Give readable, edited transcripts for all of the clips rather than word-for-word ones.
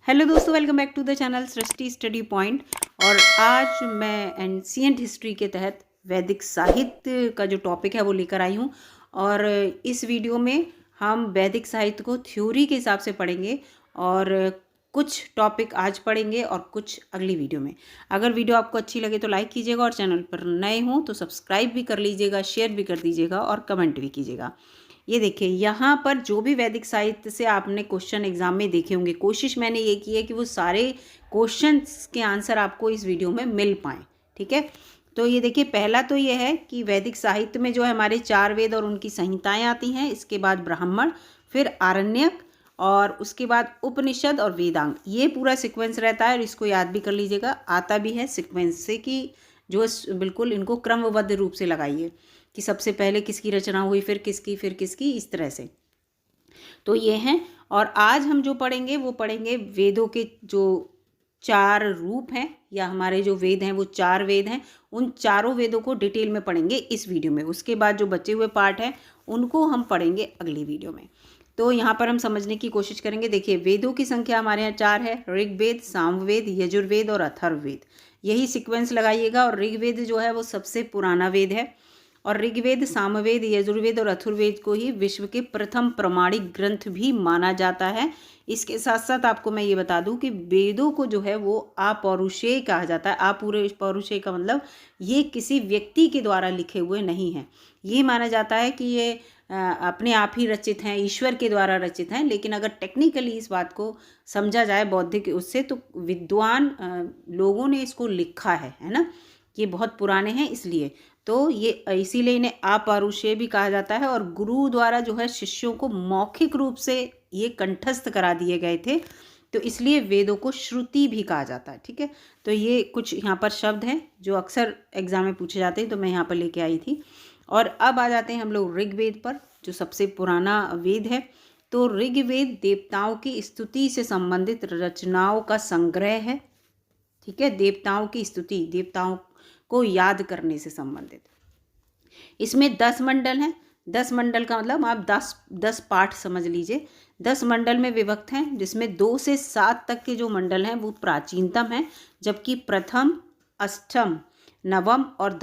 Hello दोस्तों, welcome back to the channel Srishti study point. और आज मैं एंशिएंट हिस्ट्री के तहत वैदिक साहित्य का जो टॉपिक है वो लेकर आई हूँ। और इस वीडियो में हम वैदिक साहित्य को थ्योरी के हिसाब से पढ़ेंगे और कुछ टॉपिक आज पढ़ेंगे और कुछ अगली वीडियो में। अगर वीडियो आपको अच्छी लगे तो लाइक कीजिएगा और चैनल पर नए हों तो सब्सक्राइब भी कर लीजिएगा, शेयर भी कर दीजिएगा और कमेंट भी कीजिएगा। ये देखिए, यहाँ पर जो भी वैदिक साहित्य से आपने क्वेश्चन एग्जाम में देखे होंगे, कोशिश मैंने ये की है कि वो सारे क्वेश्चंस के आंसर आपको इस वीडियो में मिल पाएँ। ठीक है, तो ये देखिए, पहला तो ये है कि वैदिक साहित्य में जो है हमारे 4 वेद और उनकी संहिताएं आती हैं। इसके बाद ब्राह्मण, फिर आरण्यक और उसके बाद उपनिषद और वेदांग। ये पूरा सीक्वेंस रहता है और इसको याद भी कर लीजिएगा। आता भी है सीक्वेंस से कि जो बिल्कुल इनको क्रमबद्ध रूप से लगाइए कि सबसे पहले किसकी रचना हुई, फिर किसकी, इस तरह से। तो ये हैं। और आज हम जो पढ़ेंगे वो पढ़ेंगे वेदों के जो 4 रूप हैं, या हमारे जो वेद हैं वो 4 वेद हैं। उन चारों वेदों को डिटेल में पढ़ेंगे इस वीडियो में। उसके बाद जो बचे हुए पार्ट हैं उनको हम पढ़ेंगे अगली वीडियो में। तो यहाँ पर हम समझने की कोशिश करेंगे। देखिए, वेदों की संख्या हमारे यहाँ 4 है: ऋग्वेद, सामवेद, यजुर्वेद और अथर्ववेद। यही सीक्वेंस लगाइएगा। और ऋग्वेद जो है वो सबसे पुराना वेद है और ऋग्वेद, सामवेद, यजुर्वेद और अथर्ववेद को ही विश्व के प्रथम प्रमाणिक ग्रंथ भी माना जाता है। इसके साथ साथ आपको मैं ये बता दूं कि वेदों को जो है वो अपौरुषेय कहा जाता है। अपौरुषेय का मतलब ये किसी व्यक्ति के द्वारा लिखे हुए नहीं हैं। ये माना जाता है कि ये अपने आप ही रचित हैं, ईश्वर के द्वारा रचित हैं। लेकिन अगर टेक्निकली इस बात को समझा जाए बौद्धिक उससे, तो विद्वान लोगों ने इसको लिखा है ना। ये बहुत पुराने हैं इसलिए, तो ये इसीलिए इन्हें अपौरुषेय भी कहा जाता है। और गुरु द्वारा जो है शिष्यों को मौखिक रूप से ये कंठस्थ करा दिए गए थे, तो इसलिए वेदों को श्रुति भी कहा जाता है। ठीक है, तो ये कुछ यहाँ पर शब्द हैं जो अक्सर एग्जाम में पूछे जाते हैं, तो मैं यहाँ पर लेके आई थी। और अब आ जाते हैं हम लोग ऋग्वेद पर, जो सबसे पुराना वेद है। तो ऋग्वेद देवताओं की स्तुति से संबंधित रचनाओं का संग्रह है। ठीक है, देवताओं की स्तुति, देवताओं को याद करने से संबंधित। इसमें 10 मंडल हैं। 10 मंडल का मतलब आप 10 पाठ समझ लीजिए। 10 मंडल में विभक्त हैं, जिसमें 2 से 7 तक के जो मंडल हैं वो प्राचीनतम हैं, जबकि प्रथम, अष्टम, नवम और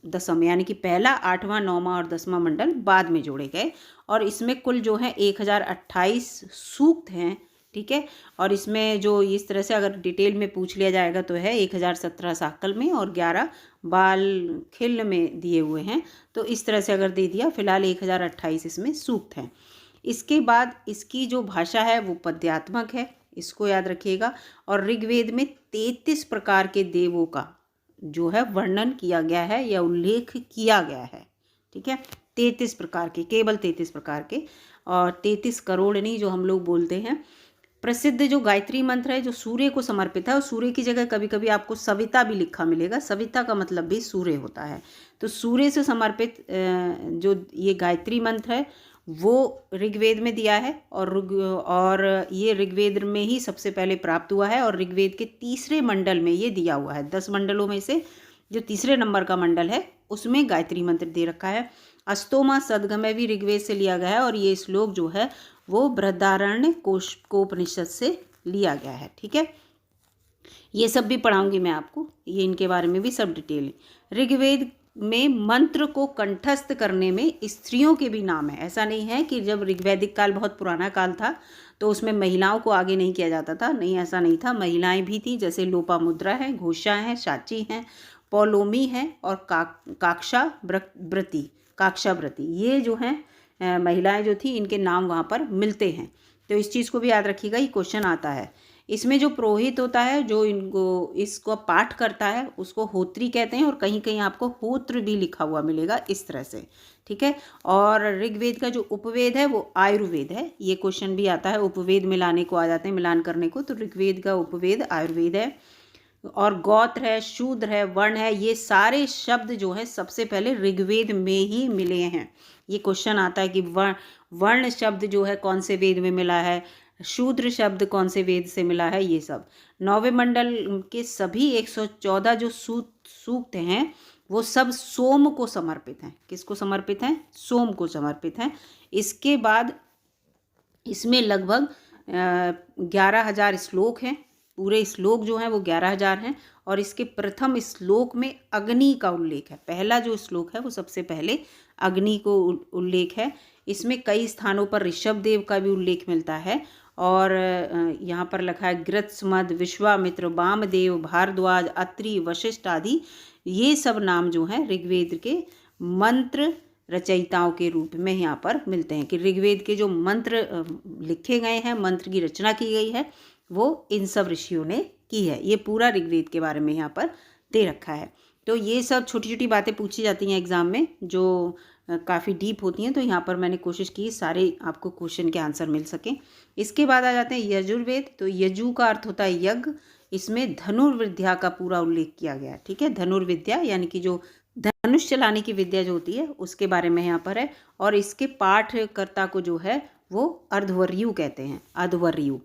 दसम यानी कि पहला, 8वां, 9वां और 10वां मंडल बाद में जोड़े गए। और इसमें कुल जो है 1028 सूक्त हैं। ठीक है, और इसमें जो इस तरह से अगर डिटेल में पूछ लिया जाएगा तो है 1017 साकल में और 11 बाल खिल्ल में दिए हुए हैं। तो इस तरह से अगर दे दिया, फिलहाल 1028 इसमें सूक्त हैं। इसके बाद इसकी जो भाषा है वो पद्यात्मक है, इसको याद रखिएगा। और ऋग्वेद में 33 प्रकार के देवों का जो है वर्णन किया गया है या उल्लेख किया गया है। ठीक है, 33 प्रकार के, केवल 33 प्रकार के, और 33 करोड़ नहीं जो हम लोग बोलते हैं। प्रसिद्ध जो गायत्री मंत्र है जो सूर्य को समर्पित है, और सूर्य की जगह कभी कभी आपको सविता भी लिखा मिलेगा। सविता का मतलब भी सूर्य होता है। तो सूर्य से समर्पित जो ये गायत्री मंत्र है वो ऋग्वेद में दिया है। और ये ऋग्वेद में ही सबसे पहले प्राप्त हुआ है और ऋग्वेद के तीसरे मंडल में ये दिया हुआ है। 10 मंडलों में से जो तीसरे नंबर का मंडल है उसमें गायत्री मंत्र दे रखा है। अस्तोमा सदगमय भी ऋग्वेद से लिया गया है और ये श्लोक जो है वो बृहदारण्य कोपनिषद से लिया गया है। ठीक है, ये सब भी पढ़ाऊंगी मैं आपको, ये इनके बारे में भी सब डिटेल है। ऋग्वेद में मंत्र को कंठस्थ करने में स्त्रियों के भी नाम है। ऐसा नहीं है कि जब ऋग्वैदिक काल बहुत पुराना काल था तो उसमें महिलाओं को आगे नहीं किया जाता था, नहीं, ऐसा नहीं था। महिलाएं भी थी, जैसे लोपामुद्रा है, घोषा है, शाची हैं, पौलोमी है और काक्षाव्रती, ये जो हैं महिलाएं जो थी, इनके नाम वहाँ पर मिलते हैं। तो इस चीज़ को भी याद रखिएगा, ये क्वेश्चन आता है। इसमें जो पुरोहित होता है, जो इसको पाठ करता है, उसको होत्री कहते हैं। और कहीं कहीं आपको होत्र भी लिखा हुआ मिलेगा इस तरह से। ठीक है, और ऋग्वेद का जो उपवेद है वो आयुर्वेद है। ये क्वेश्चन भी आता है, उपवेद मिलाने को आ जाते हैं, मिलान करने को। तो ऋग्वेद का उपवेद आयुर्वेद है। और गोत्र है, शूद्र है, वर्ण है, ये सारे शब्द जो है सबसे पहले ऋग्वेद में ही मिले हैं। ये क्वेश्चन आता है कि वर्ण शब्द जो है कौन से वेद में मिला है, शूद्र शब्द कौन से वेद से मिला है, ये सब। 9वें मंडल के सभी 114 जो सूक्त हैं वो सब सोम को समर्पित हैं। किसको समर्पित हैं? सोम को समर्पित हैं। इसके बाद इसमें लगभग 11,000 श्लोक हैं। पूरे श्लोक जो हैं वो 11,000 हैं और इसके प्रथम श्लोक में अग्नि का उल्लेख है। पहला जो श्लोक है वो सबसे पहले अग्नि को उल्लेख है। इसमें कई स्थानों पर ऋषभ देव का भी उल्लेख मिलता है और यहाँ पर लिखा है गृत्समद, विश्वामित्र, वामदेव, भारद्वाज, अत्रि, वशिष्ठ आदि ये सब नाम जो हैं ऋग्वेद के मंत्र रचयिताओं के रूप में यहाँ पर मिलते हैं कि ऋग्वेद के जो मंत्र लिखे गए हैं, मंत्र की रचना की गई है, वो इन सब ऋषियों ने की है। ये पूरा ऋग्वेद के बारे में यहाँ पर दे रखा है। तो ये सब छोटी छोटी बातें पूछी जाती हैं एग्ज़ाम में जो काफ़ी डीप होती हैं, तो यहाँ पर मैंने कोशिश की सारे आपको क्वेश्चन के आंसर मिल सकें। इसके बाद आ जाते हैं यजुर्वेद। तो यजु का अर्थ होता है यज्ञ। इसमें धनुर्विद्या का पूरा उल्लेख किया गया है। ठीक है, धनुर्विद्या यानी कि जो धनुष चलाने की विद्या जो होती है उसके बारे में यहाँ पर है। और इसके पाठकर्ता को जो है वो अर्धवर्यु कहते हैं, अर्धवर्यु।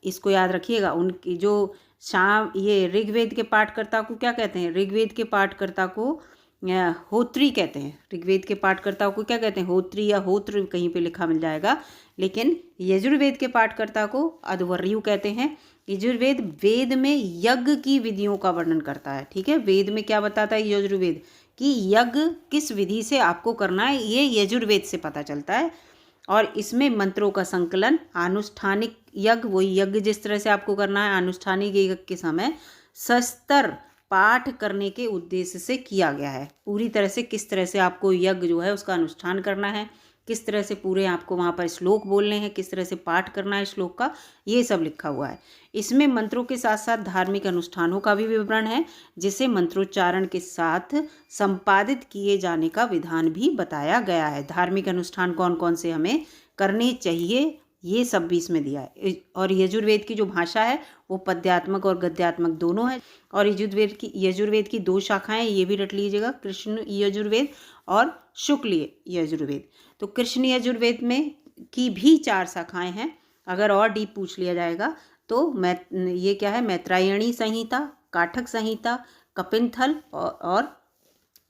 इसको याद रखिएगा। उनकी जो ये ऋग्वेद के पाठकर्ता को क्या कहते हैं? ऋग्वेद के पाठकर्ता को होत्री कहते हैं। ऋग्वेद के पाठकर्ता को क्या कहते हैं? होत्री या होत्र कहीं पे लिखा मिल जाएगा। लेकिन यजुर्वेद के पाठकर्ता को अर्धवर्यु कहते हैं। यजुर्वेद वेद में यज्ञ की विधियों का वर्णन करता है। ठीक है, वेद में क्या बताता है यजुर्वेद कि यज्ञ किस विधि से आपको करना है, ये यजुर्वेद से पता चलता है। और इसमें मंत्रों का संकलन, आनुष्ठानिक यज्ञ, वही यज्ञ जिस तरह से आपको करना है आनुष्ठानिक यज्ञ के समय सस्तर पाठ करने के उद्देश्य से किया गया है। पूरी तरह से किस तरह से आपको यज्ञ जो है उसका अनुष्ठान करना है, किस तरह से पूरे आपको वहाँ पर श्लोक बोलने हैं, किस तरह से पाठ करना है श्लोक का, ये सब लिखा हुआ है। इसमें मंत्रों के साथ साथ धार्मिक अनुष्ठानों का भी विवरण है, जिसे मंत्रोच्चारण के साथ संपादित किए जाने का विधान भी बताया गया है। धार्मिक अनुष्ठान कौन कौन से हमें करने चाहिए ये सब भी इसमें दिया है। और यजुर्वेद की जो भाषा है वो पद्यात्मक और गद्यात्मक दोनों है। और यजुर्वेद की 2 शाखाएं, ये भी रट लीजिएगा, कृष्ण यजुर्वेद और शुक्ल यजुर्वेद। तो कृष्ण यजुर्वेद में की भी 4 शाखाएं हैं। अगर और डीप पूछ लिया जाएगा तो ये क्या है? मैत्रायणी संहिता, काठक संहिता, कपिनथल और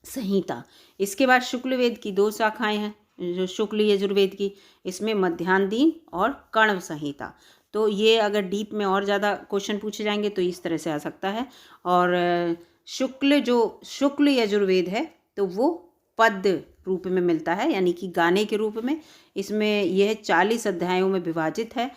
संहिता। इसके बाद शुक्ल वेद की 2 शाखाएं हैं जो शुक्ल यजुर्वेद की, इसमें मध्यान्ह और कण्व संहिता। तो ये अगर डीप में और ज़्यादा क्वेश्चन पूछे जाएंगे तो इस तरह से आ सकता है। और शुक्ल यजुर्वेद है तो वो पद रूप में मिलता है, यानी कि गाने के रूप में। इसमें यह 40 अध्यायों में विभाजित है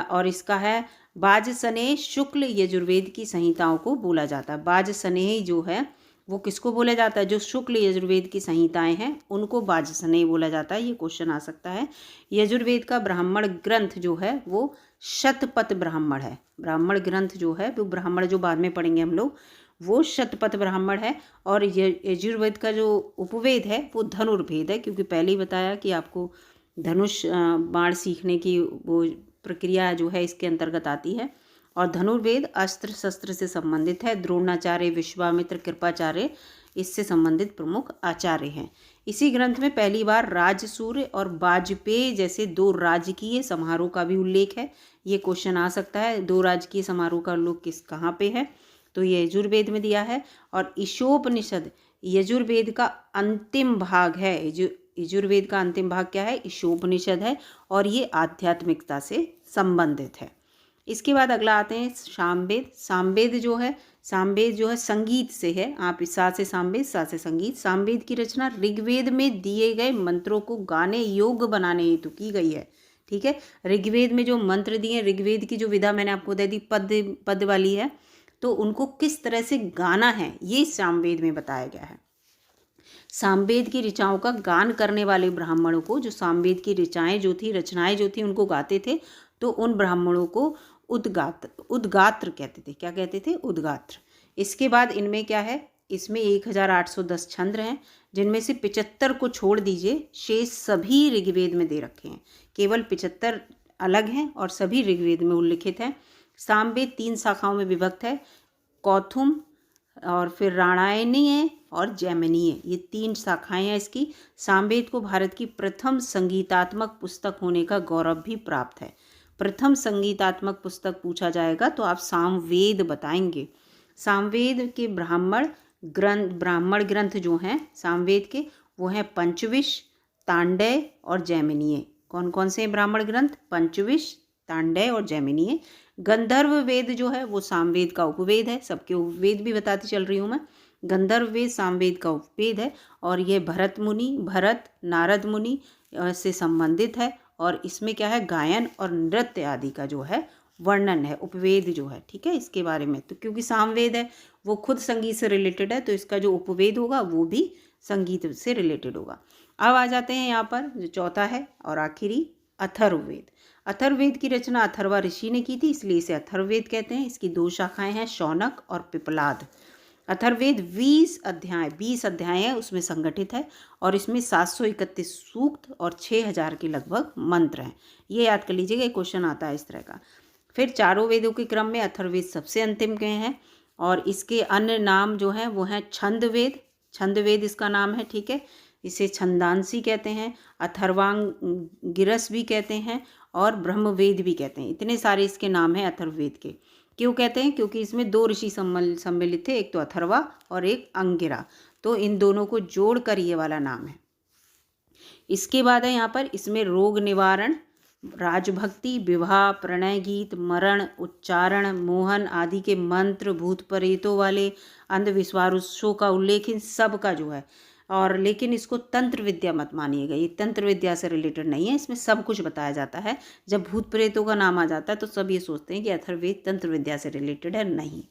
और इसका है बाजसनेय शुक्ल यजुर्वेद की संहिताओं को बोला जाता है। बाजसनेय जो है वो किसको बोला जाता है? जो शुक्ल यजुर्वेद की संहिताएं हैं उनको बाजसनेय बोला जाता है। ये क्वेश्चन आ सकता है। यजुर्वेद का ब्राह्मण ग्रंथ जो है वो शतपथ ब्राह्मण है। ब्राह्मण ग्रंथ जो है वो ब्राह्मण जो बाद में पढ़ेंगे हम लोग, वो शतपथ ब्राह्मण है। और यजुर्वेद का जो उपवेद है वो धनुर्वेद है, क्योंकि पहले ही बताया कि आपको धनुष बाण सीखने की वो प्रक्रिया जो है इसके अंतर्गत आती है। और धनुर्वेद अस्त्र शस्त्र से संबंधित है। द्रोणाचार्य, विश्वामित्र, कृपाचार्य इससे संबंधित प्रमुख आचार्य हैं। इसी ग्रंथ में पहली बार राजसूय और वाजपेयी जैसे 2 राजकीय समारोह का भी उल्लेख है। ये क्वेश्चन आ सकता है, 2 राजकीय समारोह का उल्लेख कहाँ पे है? तो ये यजुर्वेद में दिया है। और ईशोपनिषद यजुर्वेद का अंतिम भाग है। यजुर्वेद का अंतिम भाग क्या है? ईशोपनिषद है और ये आध्यात्मिकता से संबंधित है। इसके बाद अगला आते हैं सामवेद। सामवेद जो है संगीत से है। आप सा से सामवेद, सा से संगीत। सामवेद की रचना ऋग्वेद में दिए गए मंत्रों को गाने योग्य बनाने हेतु की गई है। ठीक है, ऋग्वेद में जो मंत्र दिए, ऋग्वेद की जो विधा मैंने आपको दे दी पद वाली है, तो उनको किस तरह से गाना है ये सामवेद में बताया गया है। सामवेद की ऋचाओं का गान करने वाले ब्राह्मणों को, जो सामवेद की रचनाएं जो थी उनको गाते थे, तो उन ब्राह्मणों को उद्गात्र कहते थे। क्या कहते थे? उद्गात्र। इसके बाद इनमें क्या है? इसमें 1810 छंद हैं, जिनमें से 75 को छोड़ दीजिए, शेष सभी ऋग्वेद में दे रखे हैं। केवल 75 अलग हैं और सभी ऋग्वेद में उल्लिखित हैं। सामवेद 3 शाखाओं में विभक्त है, कौथुम और फिर राणायनीय और जैमिनीय, ये 3 शाखाएं हैं इसकी। सामवेद को भारत की प्रथम संगीतात्मक पुस्तक होने का गौरव भी प्राप्त है। प्रथम संगीतात्मक पुस्तक पूछा जाएगा तो आप सामवेद बताएंगे। सामवेद के ब्राह्मण ग्रंथ जो हैं सामवेद के, वो हैं पंचविश, तांडय और जैमिनीय। कौन कौन से ब्राह्मण ग्रंथ? पंचविश, तांडेय और जैमिनी है। गंधर्व वेद जो है वो सामवेद का उपवेद है। सबके उपवेद भी बताती चल रही हूँ मैं। गंधर्व वेद सामवेद का उपवेद है और ये भरत नारद मुनि से संबंधित है। और इसमें क्या है, गायन और नृत्य आदि का जो है वर्णन है, उपवेद जो है, ठीक है, इसके बारे में। तो क्योंकि सामवेद है वो खुद संगीत से रिलेटेड है, तो इसका जो उपवेद होगा वो भी संगीत से रिलेटेड होगा। अब आ जाते हैं यहाँ पर जो चौथा है और आखिरी, अथर्ववेद। अथर्ववेद की रचना अथर्वा ऋषि ने की थी, इसलिए इसे अथर्ववेद कहते हैं। इसकी 2 शाखाएं हैं, शौनक और पिपलाद। अथर्ववेद 20 अध्याय है उसमें संगठित है और इसमें 731 सूक्त और 6000 के लगभग मंत्र हैं। ये याद कर लीजिएगा, एक क्वेश्चन आता है इस तरह का। फिर चारों वेदों के क्रम में अथर्ववेद सबसे अंतिम के हैं और इसके अन्य नाम जो हैं वो हैं छंदवेद। छंदवेद इसका नाम है, ठीक है। इसे छंदांसी कहते हैं, अथर्वांगिरस भी कहते हैं और ब्रह्मवेद भी कहते हैं। इतने सारे इसके नाम हैं अथर्ववेद के। क्यों कहते हैं? क्योंकि इसमें 2 ऋषि सम्मिलित थे, एक तो अथर्वा और एक अंगिरा, तो इन दोनों को जोड़कर ये वाला नाम है। इसके बाद है यहाँ पर इसमें रोग निवारण, राजभक्ति, विवाह, प्रणय गीत, मरण, उच्चारण, मोहन आदि के मंत्र, भूत प्रेतों वाले अंधविश्वासों का उल्लेख, इन सब का जो है। और लेकिन इसको तंत्र विद्या मत मानिएगा, ये तंत्र विद्या से रिलेटेड नहीं है, इसमें सब कुछ बताया जाता है। जब भूत प्रेतों का नाम आ जाता है तो सब ये सोचते हैं कि अथर्ववेद तंत्र विद्या से रिलेटेड है, नहीं।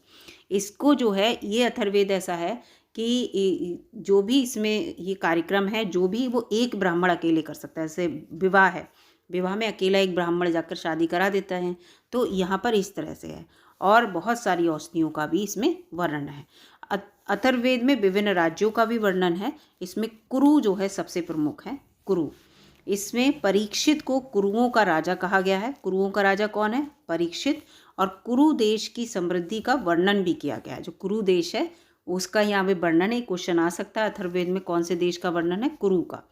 इसको जो है ये अथर्ववेद ऐसा है कि जो भी इसमें ये कार्यक्रम है, जो भी वो एक ब्राह्मण अकेले कर सकता है। जैसे विवाह है, विवाह में अकेला एक ब्राह्मण जाकर शादी करा देता है, तो यहाँ पर इस तरह से है। और बहुत सारी औषधियों का भी इसमें वर्णन है। अथर्ववेद में विभिन्न राज्यों का भी वर्णन है। इसमें कुरु जो है सबसे प्रमुख है, कुरु। इसमें परीक्षित को कुरुओं का राजा कहा गया है। कुरुओं का राजा कौन है? परीक्षित। और कुरु देश की समृद्धि का वर्णन भी किया गया है। जो कुरु देश है उसका यहाँ पे वर्णन है, क्वेश्चन आ सकता है अथर्ववेद में कौन से देश का वर्णन है? कुरु का।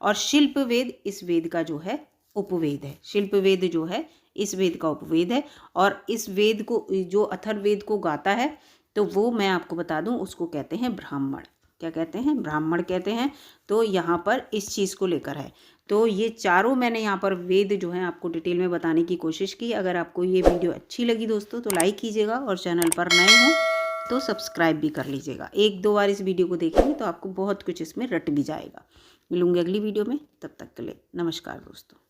और शिल्प वेद इस वेद का जो है उपवेद है। शिल्प वेद जो है इस वेद का उपवेद है। और इस वेद को, जो अथर्ववेद को गाता है, तो वो मैं आपको बता दूं, उसको कहते हैं ब्राह्मण। क्या कहते हैं? ब्राह्मण कहते हैं। तो यहाँ पर इस चीज़ को लेकर है। तो ये चारों मैंने यहाँ पर वेद जो हैं आपको डिटेल में बताने की कोशिश की। अगर आपको ये वीडियो अच्छी लगी दोस्तों तो लाइक कीजिएगा और चैनल पर नए हों तो सब्सक्राइब भी कर लीजिएगा। 1-2 बार इस वीडियो को देखेंगे तो आपको बहुत कुछ इसमें रट भी जाएगा। मिलूंगी अगली वीडियो में, तब तक के लिए नमस्कार दोस्तों।